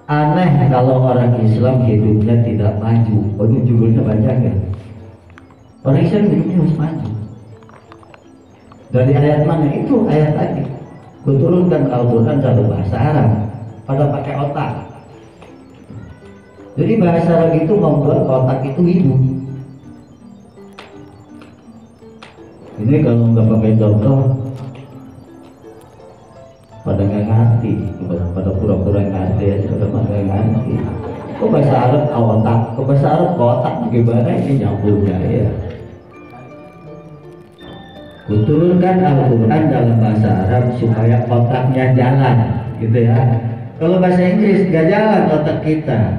Aneh kalau orang Islam hidupnya tidak maju. Waduh, judulnya banyak ya. Orang Islam hidupnya harus maju. Dari ayat mana? Itu ayat tadi. Kuturunkan Al-Quran dalam bahasa Arab pada pakai otak. Jadi bahasa Arab itu membuat otak itu hidup. Ini kalau nggak pakai contoh, pada nggak ngerti, pada pura-pura ngerti aja, udah nggak ngerti. Kok bahasa Arab otak, kok bahasa Arab otak, gimana ini nyambungnya ya? Kuturunkan Al-Quran dalam bahasa Arab supaya otaknya jalan, gitu ya. Kalau bahasa Inggris nggak jalan otak kita.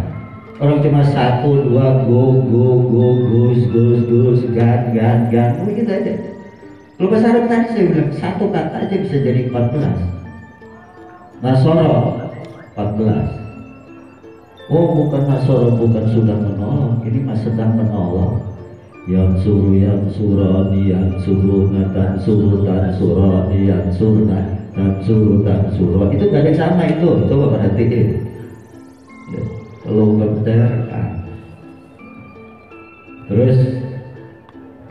Orang cuma 1, 2, go, gus, gan, begitu aja. Kalau bahasa Arab tadi saya bilang satu kata aja bisa jadi 14. Nasoro 14. Oh, bukan Nasoro, bukan sudah menolong, ini mas sedang menolong. Yang surani, yang suruna, dan surani, yang surna, dan surah. Itu gak ada sama itu. Coba perhatiin. Ya, kalau percaya. Terus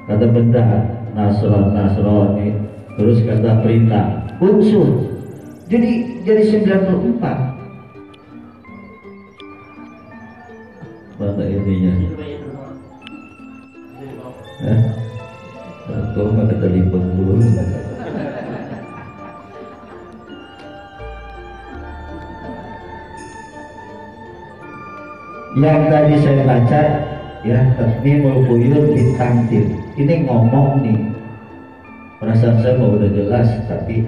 kata benda Nasrani, terus kata perintah unsur. Jadi 94. Mana ininya? Kau mah kata 50. Yang tadi saya baca ya, Tatmimul Buyut Bitamthil. Ini ngomong nih, perasaan saya mau udah jelas, tapi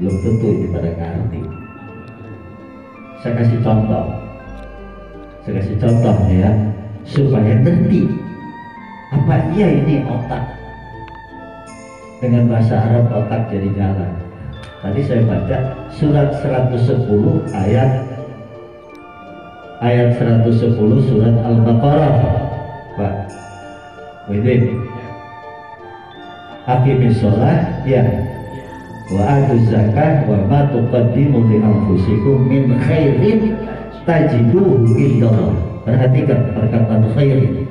belum tentu ini pada ngerti. Saya kasih contoh ya, supaya ngerti apa iya ini otak. Dengan bahasa Arab otak jadi jalan. Tadi saya baca surat 110 ayat 110 surat Al-Baqarah, Pak Widin. Aqimis sholah ya, wa atuz zakah, wa ma tuqaddimu li anfusikum min khairin tajiduhu indallah. Perhatikan perkataan khairin.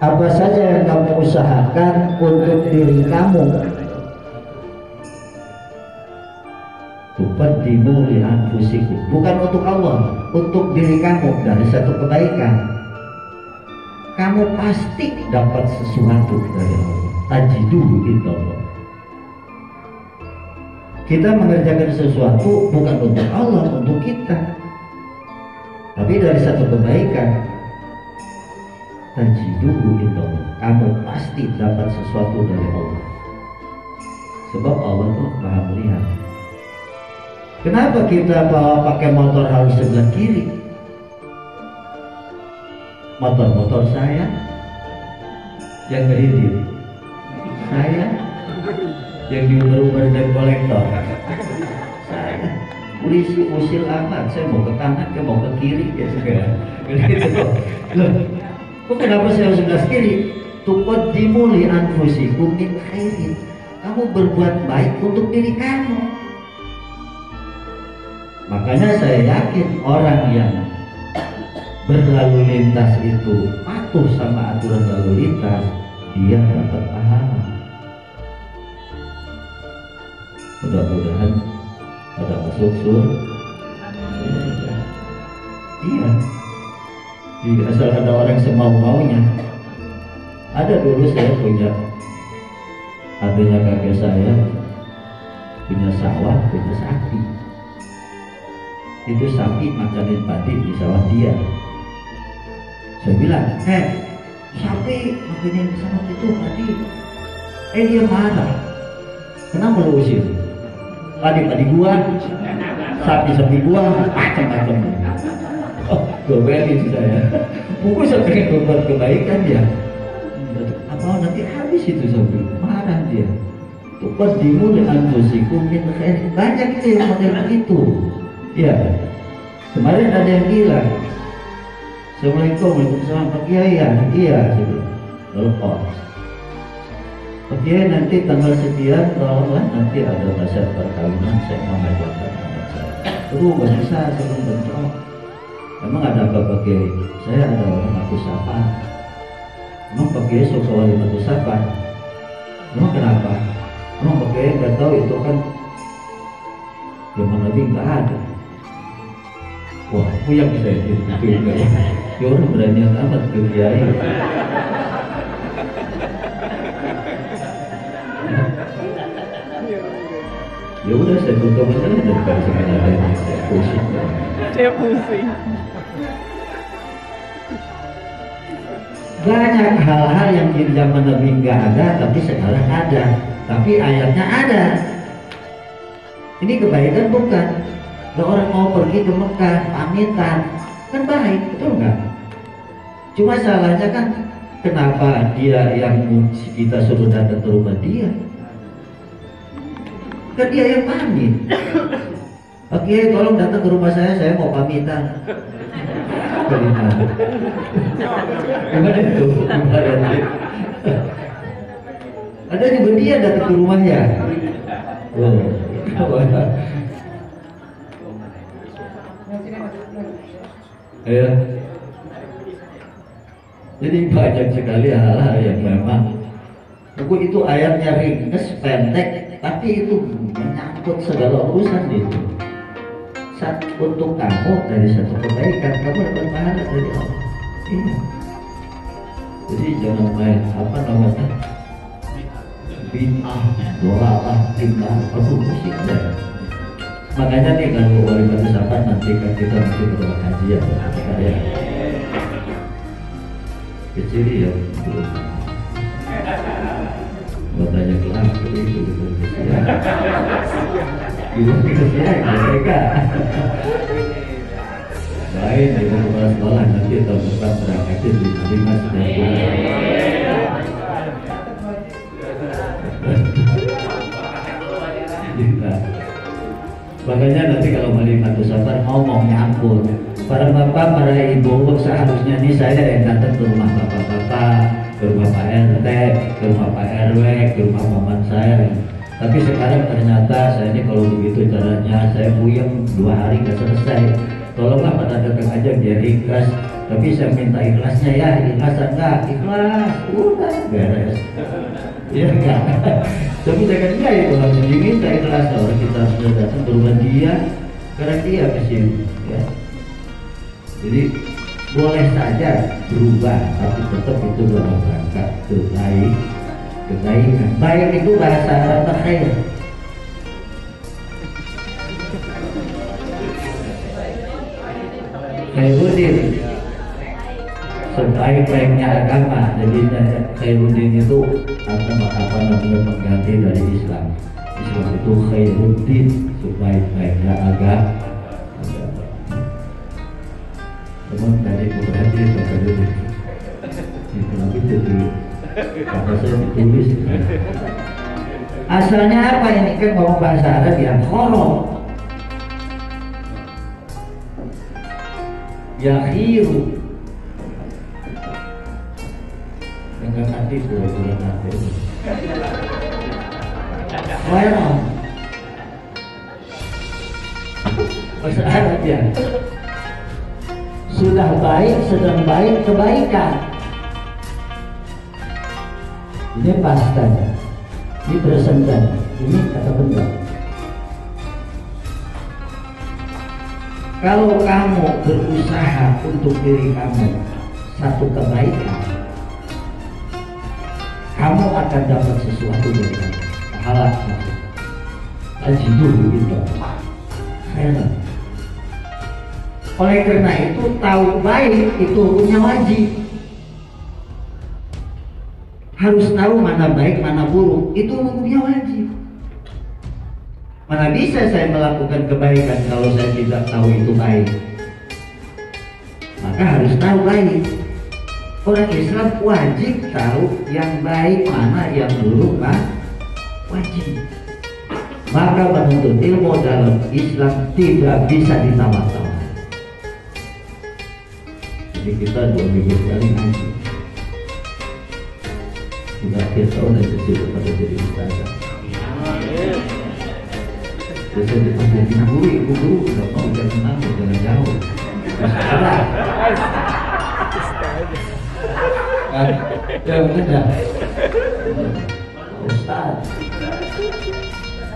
Apa saja yang kamu usahakan untuk diri kamu, tuqaddimu li anfusikum, bukan untuk Allah, untuk diri kamu dari satu kebaikan, kamu pasti dapat sesuatu dari Allah. Tajiduhu indallah. Kita mengerjakan sesuatu bukan untuk Allah, untuk kita, tapi dari satu kebaikan. Tajiduhu indallah, kamu pasti dapat sesuatu dari Allah. Sebab Allah tuh maha melihat. Kenapa kita bawa pakai motor harus sebelah kiri? Motor saya yang kredit, saya yang diuber-uber dan kolektor, saya polisi usil amat, saya mau ke kanan, dia mau ke kiri, ya sudah. Gitu. Loh, kok kenapa saya harus sebelah kiri? Tuqaddimu li anfusikum min khairin, kamu berbuat baik untuk diri kamu. Makanya saya yakin orang yang berlalu lintas itu patuh sama aturan lalu lintas, dia dapat pahala. Mudah-mudahan ada masuk surga. Iya. Jadi asal ada orang semau-maunya. Ada dulu saya punya, adanya kakek saya punya sawah, punya sapi. Itu sapi makanin padi di sawah dia. Saya bilang, sapi makanin sawah itu padi. Dia marah. Kenapa lu usir? Padi gua, sapi gua, macam-macam. Oh, gomelin saya. Buku saya pengen berbuat kebaikan ya. Apa nanti habis itu sapi? Marah dia. Tuqaddimu li anfusikum min khairin. Banyak itu yang model begitu. Ya, kemarin ada yang bilang, Assalamualaikum, Waalaikumsalam, Pak Kiai ya, iya, gitu. Telepon. Oke, nanti tanggal sekian tolonglah nanti ada pasar perkawinan saya mau ngajarkan anak saya. Aduh, gak bisa sebelum bentrok. Emang ada apa pakai? Saya ada orang aku sapa. Emang pakai suka wali batu sapa? Emang kenapa? Emang pakai nggak tahu itu kan zaman Nabi nggak ada. Wah, puyeng saya itu juga ya. Ya orang berani amat ke kiai. Ya udah saya tutup aja daripada sebenarnya saya pusing. Dia pusing. Banyak hal-hal yang di zaman Nabi nggak ada tapi sekarang ada, tapi ayatnya ada. Ini kebaikan bukan? Kalau orang mau pergi ke Mekah pamitan kan baik, betul nggak? Cuma salahnya kan kenapa dia yang kita suruh datang ke rumah dia? Kan dia yang pamit. Oke, tolong datang ke rumah saya mau pamitan. Gimana itu? Ada juga dia datang ke rumahnya. Ya. Jadi banyak sekali hal-hal yang memang itu ayatnya ringkas pendek, tapi itu menyangkut segala urusan itu. Untuk kamu dari satu kebaikan kamu dapat pahala dari Allah. Iya. Jadi jangan main apa namanya bid'ah, dolalah, tingkah, aduh musik deh. Makanya nih kalau wali batu sapa nanti kan kita nanti berdoa haji ya, saya kecil ya, buatnya kelas itu ya. Ibu kita mereka baik di rumah sekolah nanti tahun depan berangkat di Mas dan makanya nanti kalau Wali Batu Sapa ngomong nyampur para bapak, para ibu, seharusnya nih saya yang datang ke rumah bapak-bapak, ke rumah Pak RT, ke rumah Pak RW, ke rumah paman saya. Tapi sekarang ternyata saya ini kalau begitu caranya saya puyeng 2 hari nggak selesai. Tolonglah pada datang aja biar ikhlas. Tapi saya minta ikhlasnya ya, ikhlas enggak? Ikhlas, udah beres. Iya enggak? Tapi jangan dia itu langsung diminta ikhlas. Orang kita sudah datang ke rumah dia, karena dia kesini. Ya. Jadi boleh saja berubah, tapi tetap itu dalam rangka kebaikan. Baik itu bahasa Arab khair. Khairuddin sebaik-baiknya agama. Jadi Khairuddin itu apa namanya pengganti dari Islam. Islam itu Khairuddin, sebaik-baiknya agama. Teman dari perhatian Bapak Dede. Kenapa jadi kata saya ditulis? Asalnya apa ini kan ngomong bahasa Arab yang khoro. Yakhiru dengan hati pura-pura hati khairan bahasa Arab ya sudah baik, sedang baik, kebaikan. Ini pasta, ini present, ini kata benda. Kalau kamu berusaha untuk diri kamu satu kebaikan, kamu akan dapat sesuatu dari kamu. Pahala haji dulu gitu. Khairan. Oleh karena itu tahu baik itu hukumnya wajib. Harus tahu mana baik mana buruk, itu hukumnya wajib. Mana bisa saya melakukan kebaikan kalau saya tidak tahu itu baik? Maka harus tahu baik. Orang Islam wajib tahu yang baik mana, yang buruk wajib. Maka menuntut ilmu dalam Islam tidak bisa ditawar-tawar. Jadi kita 2 minggu sekali ngaji. Di akhir tahun dan sesuatu pada jadi ustazah. Biasa dipanggil bina guru, ibu guru, nggak mau jangan nangis, jangan jauh. Ada. Kan? Ya betul dah. Ustaz.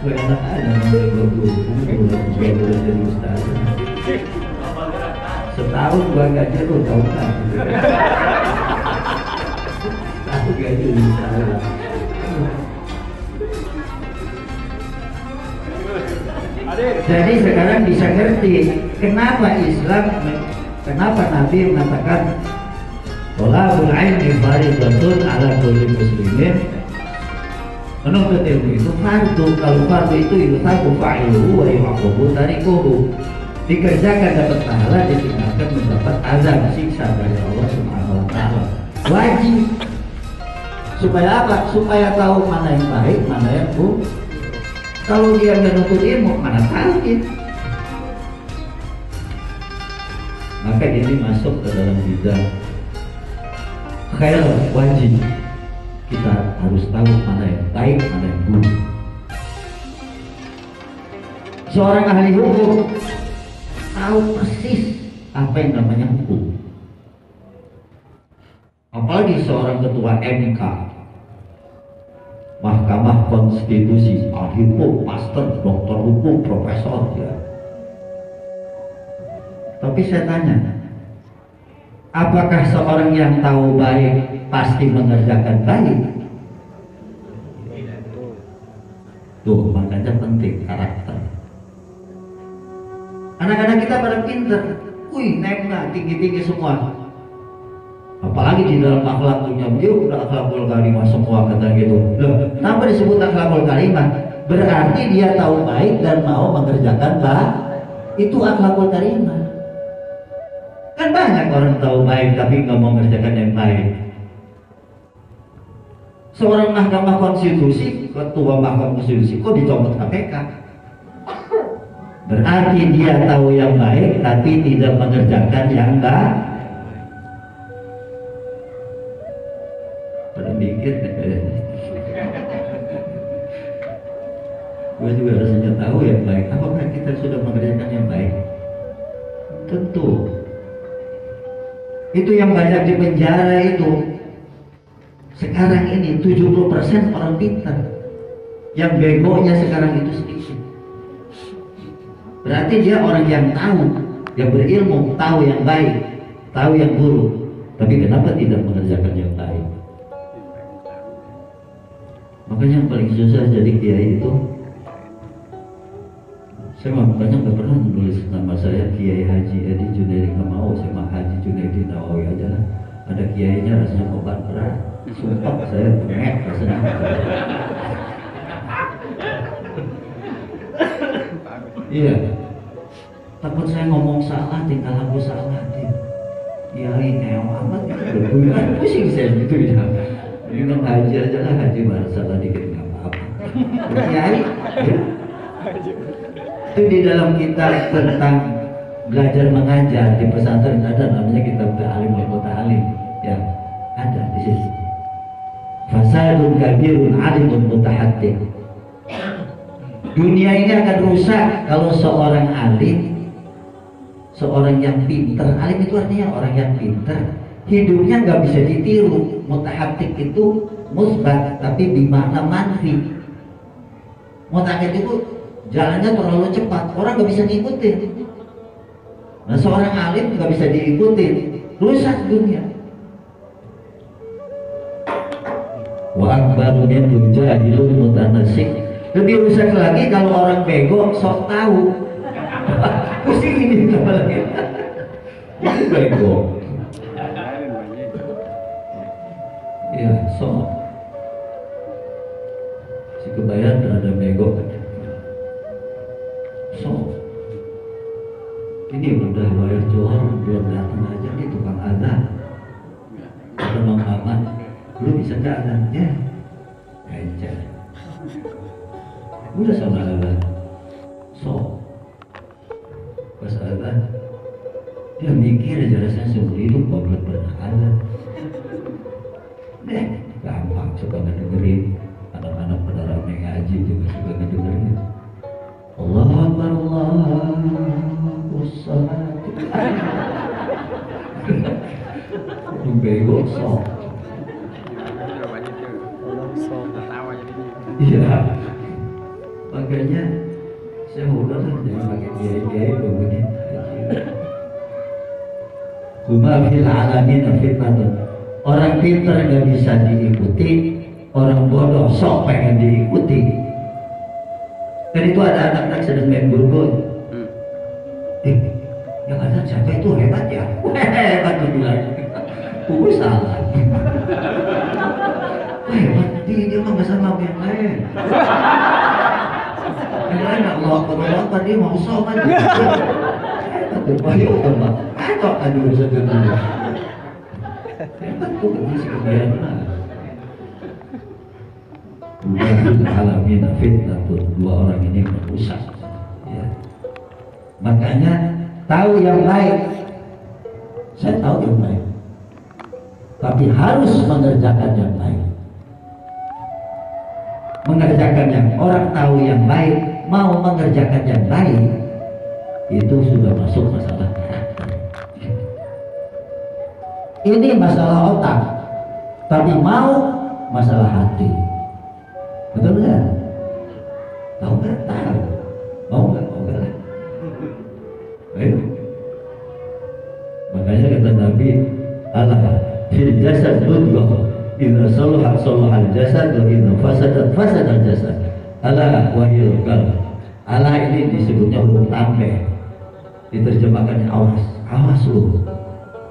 Gue enak aja manggil guru, jadi ustazah. Setahun gua gaji lu tau kan? Aku gaji ustazah. Jadi sekarang bisa ngerti kenapa Islam, kenapa Nabi mengatakan thalabul ilmi fardhatun ala kulli muslimin. Menuntut ilmu itu fardu. Kalau fardu itu yusabu fa'iluhu wa yu'aqabu tarikuhu. Dikerjakan dapat pahala, ditinggalkan mendapat azab siksa dari Allah Subhanahu wa taala. Wajib. Supaya apa? Supaya tahu mana yang baik, mana yang buruk. Kalau dia nggak nuntut ilmu, mana tahu dia. Maka ini masuk ke dalam bidang khair wajib. Kita harus tahu mana yang baik, mana yang buruk. Seorang ahli hukum tahu persis apa yang namanya hukum. Apalagi seorang ketua MK, Mahkamah Konstitusi, ahli hukum, master, doktor hukum, profesor ya. Tapi saya tanya, apakah seorang yang tahu baik pasti mengerjakan baik? Tuh, makanya penting karakter. Anak-anak kita pada pinter, wih naiknya tinggi-tinggi semua. Apalagi di dalam akhlaknya, dia udah akhlakul karimah semua kata gitu. Loh, kenapa disebut akhlakul karimah? Berarti dia tahu baik dan mau mengerjakan baik. Itu akhlakul karimah. Kan banyak orang tahu baik tapi nggak mau mengerjakan yang baik. Seorang Mahkamah Konstitusi, ketua Mahkamah Konstitusi, kok dicopot KPK? Berarti dia tahu yang baik tapi tidak mengerjakan yang baik. Pada mikir gue juga rasanya tahu yang baik. Apakah kita sudah mengerjakan yang baik? Tentu. Itu yang banyak di penjara itu. Sekarang ini 70% orang pintar. Yang begonya sekarang itu sedikit. Berarti dia orang yang tahu, yang berilmu, tahu yang baik, tahu yang buruk. Tapi kenapa tidak mengerjakan yang baik? Makanya yang paling susah jadi kiai itu, saya makanya nggak pernah menulis nama saya Kiai Haji Edi Junaidi, nggak mau. Saya mah Haji Junaidi Nawawi aja lah. Ada kiainya rasanya beban berat. Sumpah saya bengek rasanya. Iya. Takut saya ngomong salah, tinggal aku salah dia. Kiai neo amat bukan pusing saya gitu ya. Minum haji aja lah, haji baru salah dikit nggak apa-apa. Kiai, ya. Itu di dalam kitab tentang belajar mengajar di pesantren ada namanya kitab Ta'alim wal Muta'alim, ya ada di situ. Fasadun kabirun alimun mutahaddith. Dunia ini akan rusak kalau seorang alim, seorang yang pinter. Alim itu artinya orang yang pinter, hidupnya nggak bisa ditiru. Mutahaddith itu musbat tapi bermakna manfi. Mutahaddith itu jalannya terlalu cepat, orang nggak bisa ngikutin. Nah, seorang alim nggak bisa diikutin, rusak dunia. Wa akbaru min jahilun mutanasik. Lebih rusak lagi kalau orang bego sok tahu. Pusing ini lagi. Ini bego. Ya, sok. Si kebayang ada bego. So, ini udah bayar Johor belum datang aja nih tukang azan. Kata Mang Maman, lu bisa gak azannya? Aja. Udah sama azan. So, pas azan, dia mikir aja rasanya seumur hidup gak pernah azan. Deh, gampang. suka ngedengerin, anak-anak pada rame ngaji juga suka ngedengerin. Allahu Akbar, Allahu Salat. Bego sok. Iya. Makanya saya udah jangan pakai gaya-gaya begini. Huma fil alamin fitnatun. Orang pintar nggak bisa diikuti, orang bodoh sok pengen diikuti. Kan itu ada anak-anak sedang main burgun. Yang ada siapa itu hebat ya? Hebat tuh bilang. Salah. Hebat, dia mah nggak sama yang lain. Yang lain Allah dia mau sok aja. Ayo coba, kacau tadi urusan itu. Hebat tuh masih kebiasaan lah. Alamin fitnah tuh dua orang ini merusak. Ya. Makanya tahu yang baik. Saya tahu yang baik, tapi harus mengerjakan yang baik. Mengerjakan yang orang tahu yang baik, mau mengerjakan yang baik, itu sudah masuk masalah karakter. Ini masalah otak, tapi mau masalah hati. Betul nggak? Tahu nggak? Tahu. Mau nggak? Mau nggak? Ayo. Makanya kata Nabi, Allah fil jasad mudghah, idza salaha salaha al jasad wa idza fasada fasada al jasad. Allah wahil qalb. Allah ini disebutnya huruf tambah. Diterjemahkan awas, awas lu.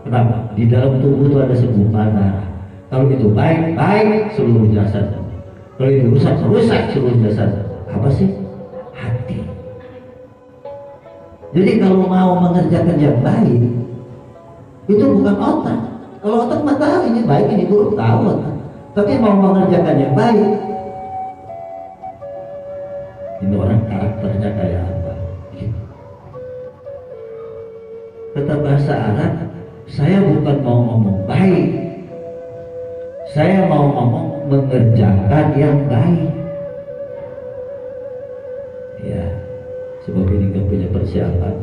Kenapa? Di dalam tubuh itu ada segumpal darah. Kalau itu baik, baik seluruh jasad. Kalau itu rusak, rusak seluruh jasad. Apa sih? Hati. Jadi kalau mau mengerjakan yang baik, itu bukan otak. Kalau otak mah tahu ini baik, ini buruk, tahu otak. Tapi mau mengerjakan yang baik, ini orang karakternya kayak apa? Kata bahasa Arab, saya bukan mau ngomong baik, saya mau ngomong mengerjakan yang baik. Ya, sebab ini gak punya persiapan,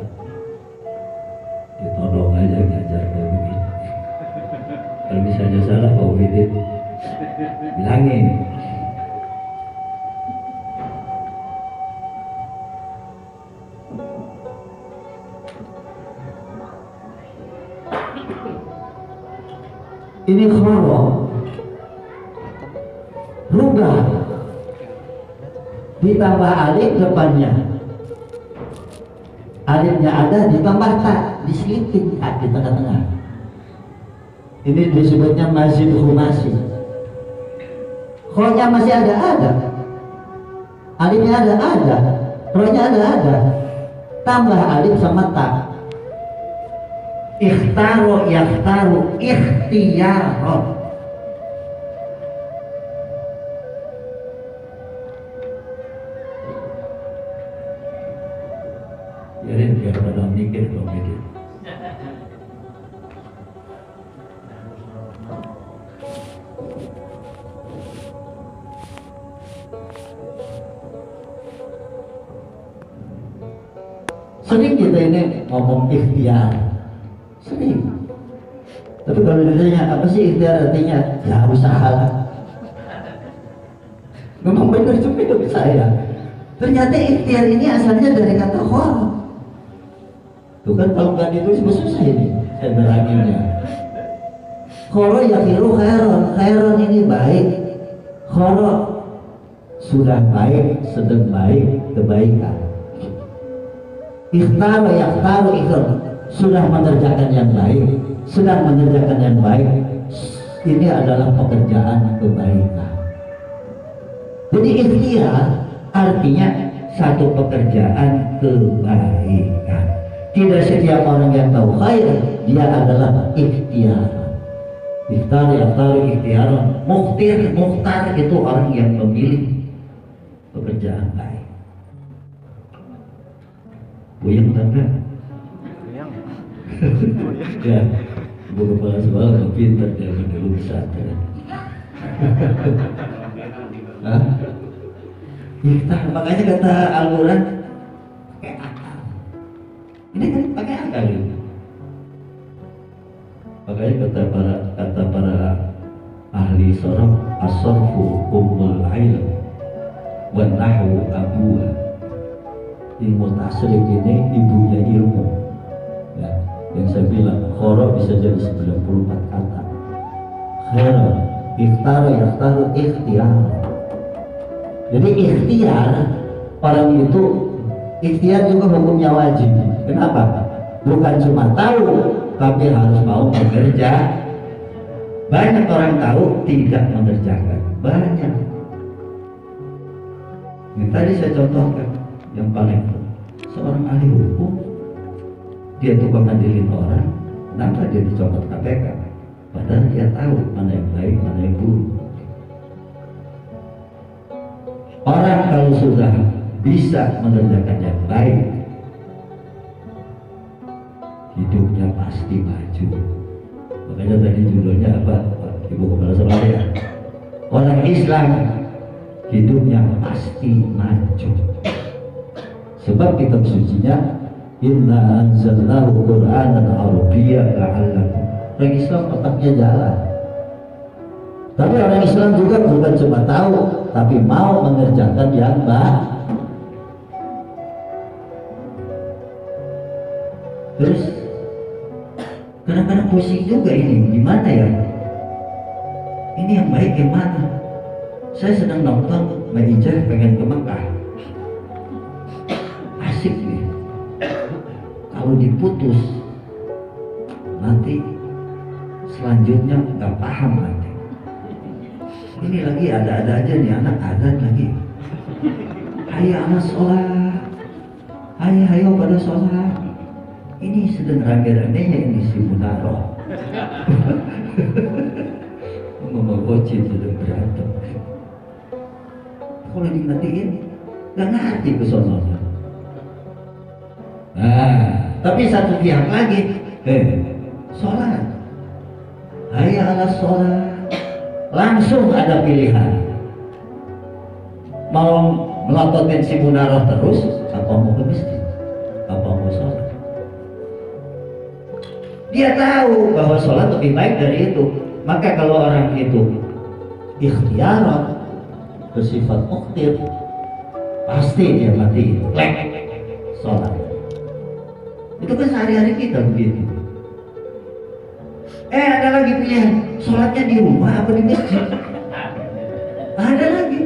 ditodong aja ngajar kayak begini. Kalau misalnya salah, Pak Wahidin bilangin. Ini khara, rubah, ditambah alif depannya, alifnya ada ditambah tak, diselipin tak di tengah-tengah. Ini disebutnya mazid khumasi. Kho-nya masih ada, alifnya ada, ro-nya ada, tambah alif sama tak. Ikhtaru yakhtaru ikhtiyaron. Jadi biar pada mikir dong ini. Sering kita ini ngomong ikhtiar, sering. Tapi kalau ditanya apa sih ikhtiar artinya, ya usaha lah. Memang benar juga hidup saya. Ternyata ikhtiar ini asalnya dari kata khara. Tuh kan kalau nggak ditulis susah ini saya beranginnya. Khara yakhiru khairon, khairon ini baik. Khara sudah baik, sedang baik, kebaikan. Ikhtaru yakhtaru ikhtar, sudah mengerjakan yang baik, sedang mengerjakan yang baik. Ini adalah pekerjaan kebaikan. Jadi ikhtiar artinya satu pekerjaan kebaikan. Tidak setiap orang yang tahu khair dia adalah ikhtiar. Ikhtar yakhtaru ikhtiaran. Mukhtar itu orang yang memilih pekerjaan baik. Buyang tangga. Ya, ibu kepala sekolah pintar dia dulu pesantren. Hah? Ikhtar, makanya kata Al-Quran pakai akal. Ini kan pakai akal ini. Makanya kata para ahli sorof, as-sorfu ummul ilm wa nahwu abuha. Ilmu tasrif ini ibunya ilmu. Ya, yang saya bilang khoro bisa jadi 94 kata. Khoro, ikhtar, yakhtaru, ikhtiar. Jadi ikhtiar, orang itu ikhtiar juga hukumnya wajib. Kenapa? Bukan cuma tahu, tapi harus mau bekerja. Banyak orang tahu tidak mengerjakan. Banyak. Yang tadi saya contohkan, yang paling seorang ahli hukum, dia tukang ngadilin orang, kenapa dia dicopot KPK? Padahal dia tahu mana yang baik, mana yang buruk. Orang kalau sudah bisa mengerjakan yang baik, hidupnya pasti maju. Makanya tadi judulnya apa, Ibu Kepala Sekolah ya? Orang Islam hidupnya pasti maju. Sebab kitab sucinya inna anzalnahu Qur'anan Arabiyyan la'allakum. Orang Islam otaknya jalan. Tapi orang Islam juga bukan cuma tahu, tapi mau mengerjakan yang baik. Terus kadang-kadang pusing juga ini, gimana ya? Ini yang baik yang mana? Saya sedang nonton Maijah pengen ke Mekah. Asik nih. Kalau diputus, nanti selanjutnya nggak paham lagi. Ini lagi ada-ada aja nih anak azan lagi. Hayya anak sholat, hayo pada sholat. Ini sedang rame-ramenya ini si Munaroh. Mama bocil sudah berantem. Kalau dimatiin, nggak ngerti kesononya. Nah, tapi satu pihak lagi, sholat, hayya ala sholat. Langsung ada pilihan, mau melototin si Munaroh terus, apa mau ke masjid, apa mau sholat. Dia tahu bahwa sholat lebih baik dari itu. Maka kalau orang itu ikhtiarat, bersifat mukhtir, pasti dia mati sholat. Itu kan sehari-hari kita begitu. Ada lagi pilihan, sholatnya di rumah apa di masjid? Ada lagi.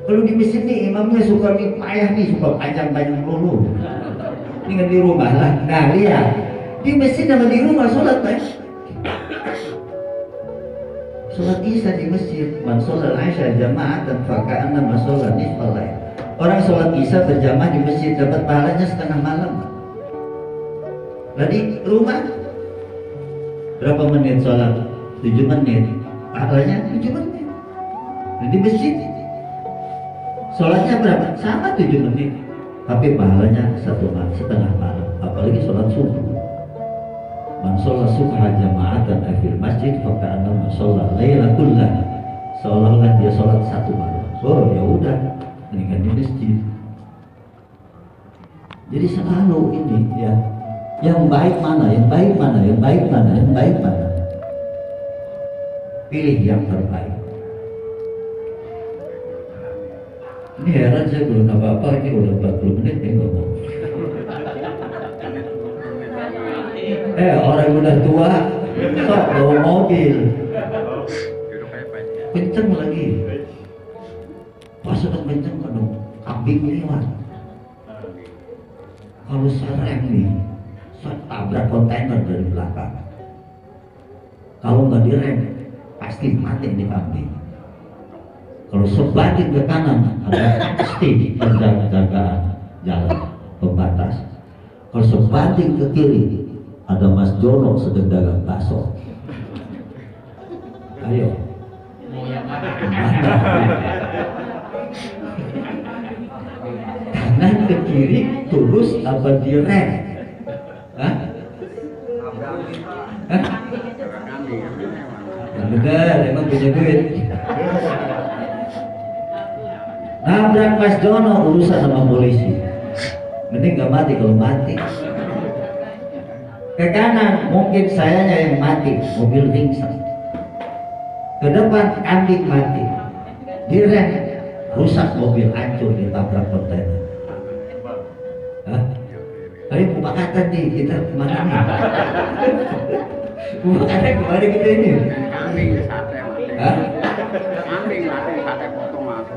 Kalau di masjid nih imamnya suka nih payah nih, suka panjang-panjang dulu. Ini di rumah lah. Nah lihat, di masjid sama di rumah sholat Pak. Sholat isya di masjid, man sholat isya jama'atan faka'anna ma sholat nisfal lail. Orang sholat isya berjamaah di masjid dapat pahalanya setengah malam. Lah di rumah berapa menit sholat? 7 menit. Pahalanya 7 menit. Nah, di masjid sholatnya berapa? Sama 7 menit. Tapi pahalanya setengah malam. Apalagi sholat subuh. Man sholat subha jama'atan fil masjid faka'anna ma sholat laila kullah. Seolah-olah dia sholat satu malam. Oh ya udah, mendingan di masjid. Jadi selalu ini ya, yang baik mana, yang baik mana, yang baik mana, yang baik mana. Pilih yang terbaik. Ini heran saya belum apa-apa, ini udah 40 menit ya ngomong. Orang udah tua, sok bawa mobil, kenceng lagi. Pas sudah kenceng kan kambing lewat. Kalau serem nih, tabrak kontainer dari belakang. Kalau nggak direm, pasti mati di kambing. Kalau sebatin ke kanan, ada stick penjagaan jalan pembatas. Kalau sebatin ke kiri, ada Mas Jono sedang dagang bakso. Ayo. Kanan ke kiri terus apa direm? Hah? bener, emang punya duit. Nabrak Mas Dono urusan sama polisi. Mending gak mati, kalau mati ke kanan mungkin sayanya yang mati, mobil ringsek. Ke depan kambing mati, direm rusak, mobil hancur ditabrak kontainer. Hah? Ayo mupakatan nih, kita kemana nih? Mupakatan kemana kita ini? Kambing sate mati. Hah? Kambing mati sate potong aku.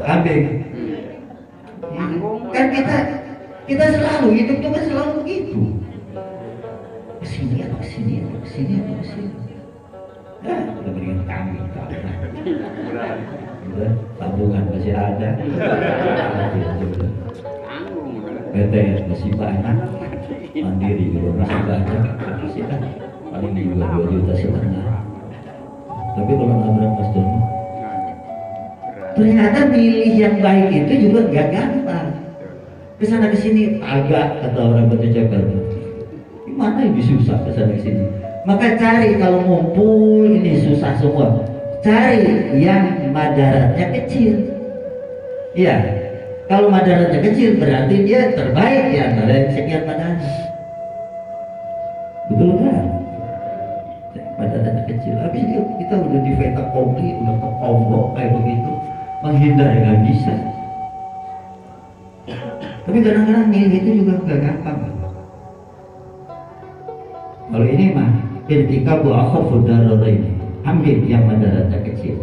Kambing. Manggung. Kan kita selalu hidup juga selalu begitu. Kesini atau kesini atau kesini atau kesini. Udah mendingan kambing udah, tabungan masih ada. PT masih banyak, mandiri juga masih banyak, masih ada. Paling juga 2,5 juta. Tapi kalau nabrak Mas Dono, ternyata milih yang baik itu juga nggak gampang. Kesana kesini agak, kata orang Batu Jakarta. Gimana ini susah kesana kesini. Maka cari, kalau ngumpul ini susah semua. Cari yang madaratnya kecil. Iya, kalau madaratnya kecil berarti dia terbaik di antara yang sekian madaratnya. Betul kan? Madaratnya kecil. Habis itu kita udah di veta kompli, udah ke kombo kayak begitu, menghindar nggak bisa. Tapi kadang-kadang milih itu juga nggak gampang. Kalau ini mah ketika bu akhafu dararain, ambil yang madaratnya kecil.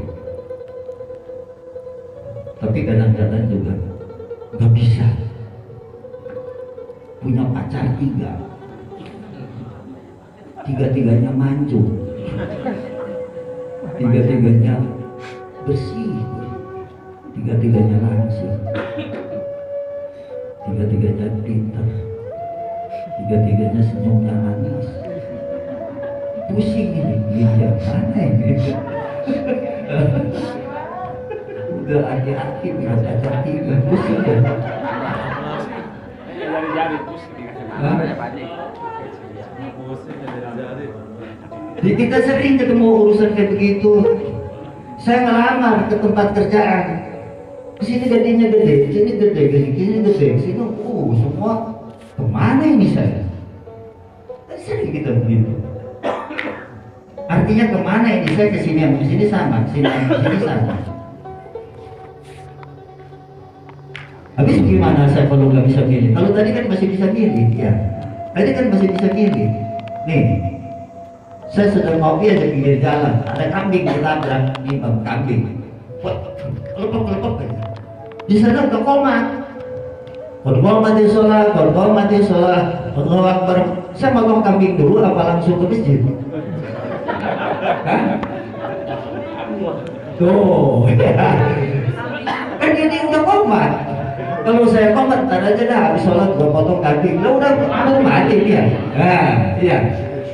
Tapi kadang-kadang juga nggak bisa. Punya pacar 3, tiga-tiganya manjung, tiga-tiganya bersih, tiga-tiganya langsing, tiga-tiganya pintar, tiga-tiganya senyumnya manis. Pusing ini, dia mana ini? Udah aki-aki punya pacar 3, pusing ya. Jari-jari pusing. Jadi kita sering ketemu urusan kayak begitu. Saya ngelamar ke tempat kerjaan, kesini gajinya gede, sini gede, sini gede, sini semua kemana ini saya? Sering kita begitu. Artinya kemana ini saya, kesini sama kesini sama, kesini sama kesini sama. Habis gimana saya kalau nggak bisa milih? Kalau tadi kan masih bisa milih, ya. Tadi kan masih bisa milih. Nih, saya sedang ngopi aja pinggir jalan, ada kambing ditabrak, nih bang kambing, kelepok aja. Di sana udah komat. Kalau mati sholat, kalau mati sholat, Allah Akbar. Saya motong kambing dulu, apa langsung ke masjid? Hah? Tuh, ya. Kan ini udah komat. Kalau saya komat, ntar aja dah habis sholat gua potong kambing. Lo udah mati dia. Nah, iya.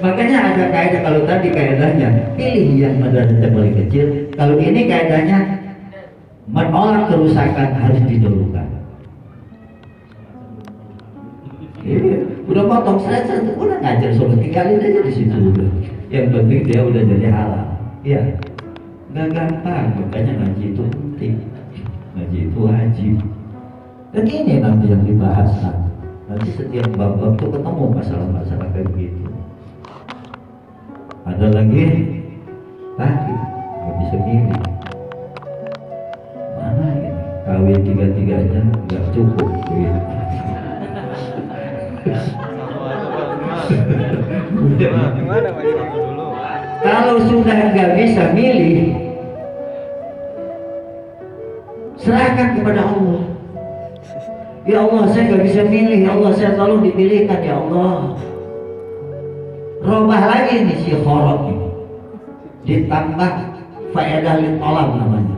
Makanya ada kaidah, kalau tadi kaidahnya pilih yang madaratnya paling kecil. Kalau ini kaidahnya menolak kerusakan harus didahulukan. Udah potong selesai, udah ngajar sholat, tinggalin aja di situ udah. Yang penting dia udah jadi halal. Iya, nggak gampang, makanya ngaji itu penting, ngaji itu wajib. Dan ini nanti yang dibahas nanti setiap bab-bab tuh ketemu masalah-masalah kayak begitu. Ada lagi tadi nggak bisa milih, mana ini kawin tiga-tiganya nggak cukup. Kalau sudah nggak bisa milih, serahkan kepada Allah. Ya Allah, saya nggak bisa milih. Ya Allah, saya tolong dipilihkan. Ya Allah, robah lagi nih si khorok ini, ditambah faedah litolab namanya.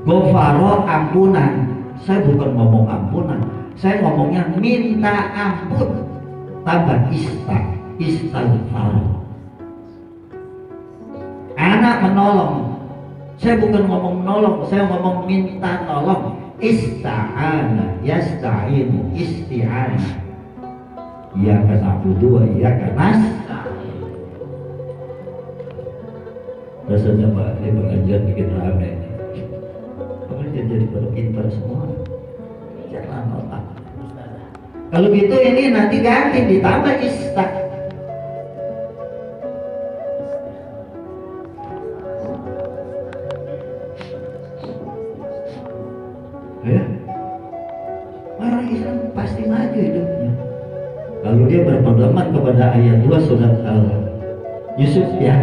Gofaro ampunan. Saya bukan ngomong ampunan, saya ngomongnya minta ampun. Tambah istighfar. Anak menolong, saya bukan ngomong menolong, saya ngomong minta tolong. Ista'ana yasta'inu isti'ana. Iyyaka na'budu wa iyyaka nasta'in. Rasanya Pak, ini pengajian bikin rame. Pengajian jadi pada pintar semua. Jangan otak. Kalau gitu ini nanti ganti ditambah istak. Ya, orang Islam pasti maju hidupnya. Kalau dia berpedoman kepada ayat 2 surat Al-Yusuf ya,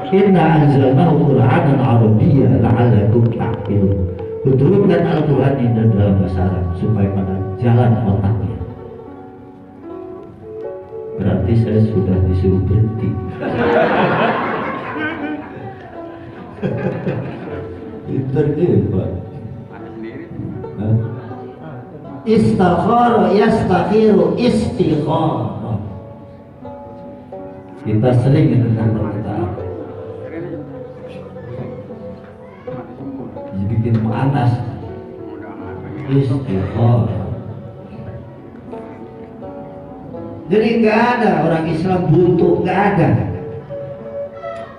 Inna anzalnahu Qur'anan Arabiyyan la'allakum ta'qilun. Kuturunkan Al-Quran ini dalam bahasa Arab supaya pada jalan otaknya. Berarti saya sudah disuruh berhenti. Pinter dia Pak. Ada sendiri. Istakhara yastakhiru istikharah. Kita sering mendengar perkataan dibikin panas. Istikharah. Jadi nggak ada orang Islam butuh, nggak ada.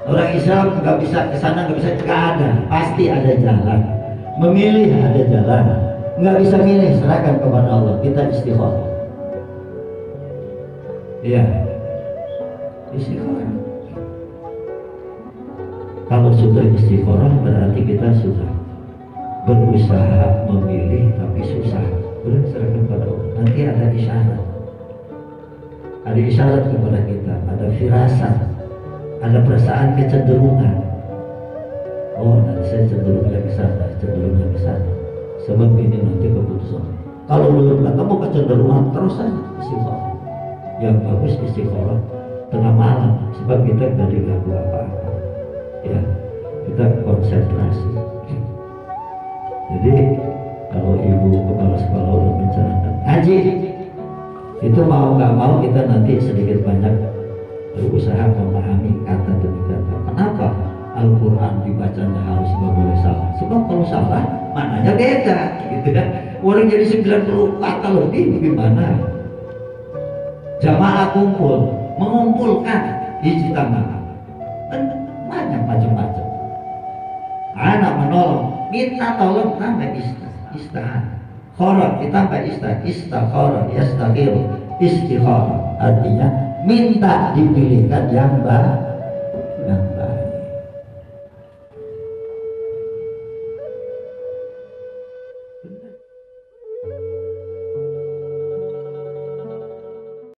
Orang Islam nggak bisa kesana, nggak bisa, nggak ada. Pasti ada jalan. Memilih ada jalan. Nggak bisa milih, serahkan kepada Allah. Kita istikharah. Iya, istikharah. Kalau sudah istikharah berarti kita sudah berusaha memilih tapi susah. Udah serahkan kepada Allah. Nanti ada isyarat. Ada isyarat kepada kita, ada firasat, ada perasaan kecenderungan. Oh, nanti saya cenderungnya ke sana, cenderungnya ke sana. Sebab ini nanti keputusan. Kalau belum ketemu kecenderungan, terus saja istikharah. Yang bagus istikharah tengah malam, sebab kita tidak diganggu apa-apa. Ya, kita konsentrasi. Jadi kalau ibu kepala sekolah udah mencanangkan ngaji, itu mau nggak mau kita nanti sedikit banyak berusaha memahami kata demi kata. Kenapa Al-Quran dibacanya harus nggak boleh salah? Sebab kalau salah maknanya beda, gitu kan? Orang jadi 90 kata lebih bagaimana? Jamaah kumpul, mengumpulkan ijtihad, kan banyak macam-macam. Anak menolong, minta tolong tambah istihad. Khara ditambah istakhara yastakhiru istikharah, artinya minta dipilihkan yang baik.